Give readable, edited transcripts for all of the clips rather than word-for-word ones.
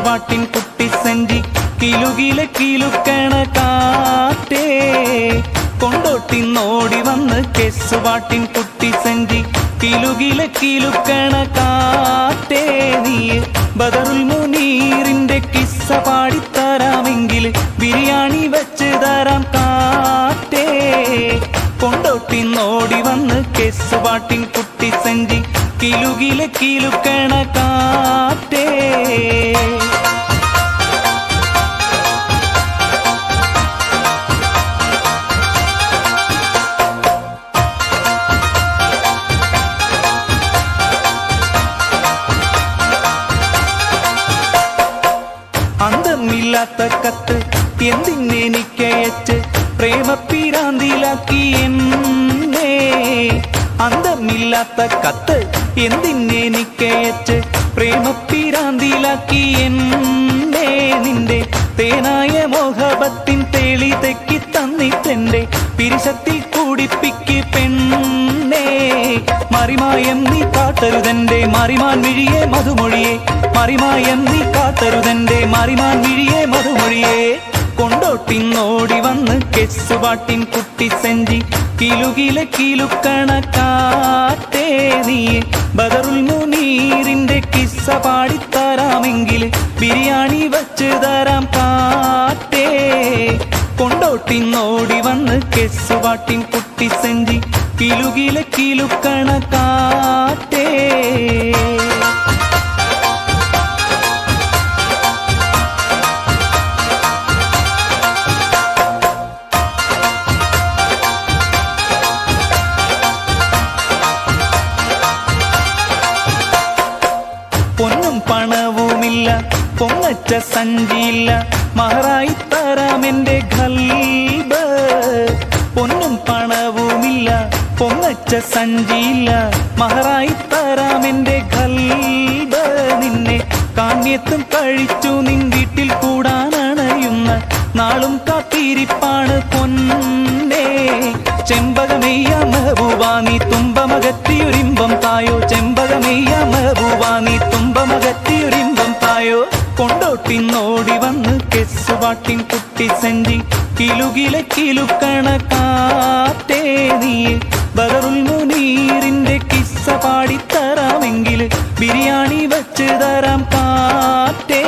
കെസ്സുപാട്ടിൻ കുട്ടി സെഞ്ചി കിലുകിലെ കിലുക്കണ കാറ്റേ കൊണ്ടോട്ടിന്നോടി വന്ന് കെസ്സുപാട്ടിൻ കുട്ടി സെഞ്ചി കിലുകിലെ കിലുക്കണ കാറ്റേ നീ ബദറുൽ മുനീറിന്റെ കിസ്സ പാടിത്തരാമെങ്കിൽ ബിരിയാണി വെച്ച് തരാം കാറ്റേ കൊണ്ടോട്ടിന്നോടി വന്ന് കെസ്സുപാട്ടിൻ കുട്ടി സെഞ്ചി കിലുകിലെ കിലുക്കണ കാറ്റേ അന്തമില്ലാത്ത കത്ത് എന്തിനെനിക്കയച്ച് പ്രേമപ്പിരാന്തിലാക്കി എന്നെ അന്തമില്ലാത്ത കത്ത് എന്തിനെനിക്കയച്ച് പ്രേമപ്പിരാന്തിലാക്കി എന്നെ നിന്റെ തേനായ മോഹബത്തിൻ തെളി തെക്കി തന്നിട്ടെന്റെ പിരിശത്തിൽ കൂടിപ്പിക്ക് പെണ്ണേ മറിമായം നീ കാട്ടരുതെന്റെ മറിമാൻ മിഴിയെ മധുമൊഴിയെ മറിമായം നീ കാട്ടരുതെന്റെ മറിമാൻ മിഴിയെ മധുമൊഴിയെ കൊണ്ടോട്ടിന്നോടി വന്ന് കെസ്സുപാട്ടിൻ കുട്ടി സെഞ്ചി കിലുകിലെ കിലുക്കണ കാറ്റേ നീ ബദറുൽ മുനീറിന്റെ കിസ്സ പാടിത്തരാമെങ്കിൽ ബിരിയാണി വച്ച് തരാം കാറ്റേ കൊണ്ടോട്ടിന്നോടി വന്ന് കെസ്സുപാട്ടിൻ കുട്ടി സെഞ്ചി കിലുകിലെ കിലുക്കണ കാറ്റേ പൊന്നും പണവുമില്ല പൊങ്ങച്ച സഞ്ചിയില്ല മഹറായി തരാം എന്റെ ഖൽബ് പൊന്നും പണവുമില്ല പൊങ്ങച്ച സഞ്ചിയില്ല മഹറായി തരാം എന്റെ ഖൽബ് നിന്നെ കാണ്യത്തും കഴിച്ചു നിൻ വീട്ടിൽ കൂടാനണയുന്ന നാളും കാത്തിരിപ്പാണ് പൊന്നേ ചെമ്പകമെയ്യ മെഹബൂബാ നീ തുമ്പമകത്തിയൊരിമ്പം തായോ ചെമ്പകമെയ്യ മെഹബൂബാ നീ തുമ്പമകത്തിയൊരിമ്പം തായോ കൊണ്ടോട്ടിന്നോടി വന്ന് കെസ്സുപാട്ടിൻ കുട്ടി സെഞ്ചി കിലുകിലെ കിലുക്കണ കാറ്റേ നീ ബദറുൽ മുനീറിന്റെ കിസ്സ പാടിത്തരാമെങ്കിൽ ബിരിയാണി വെച്ച് തരാം കാറ്റേ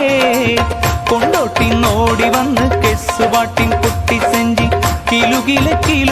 കൊണ്ടോട്ടിന്നോടി വന്ന് കെസ്സുപാട്ടിൻ കുട്ടി സെഞ്ചി കിലുകിലെ കിലു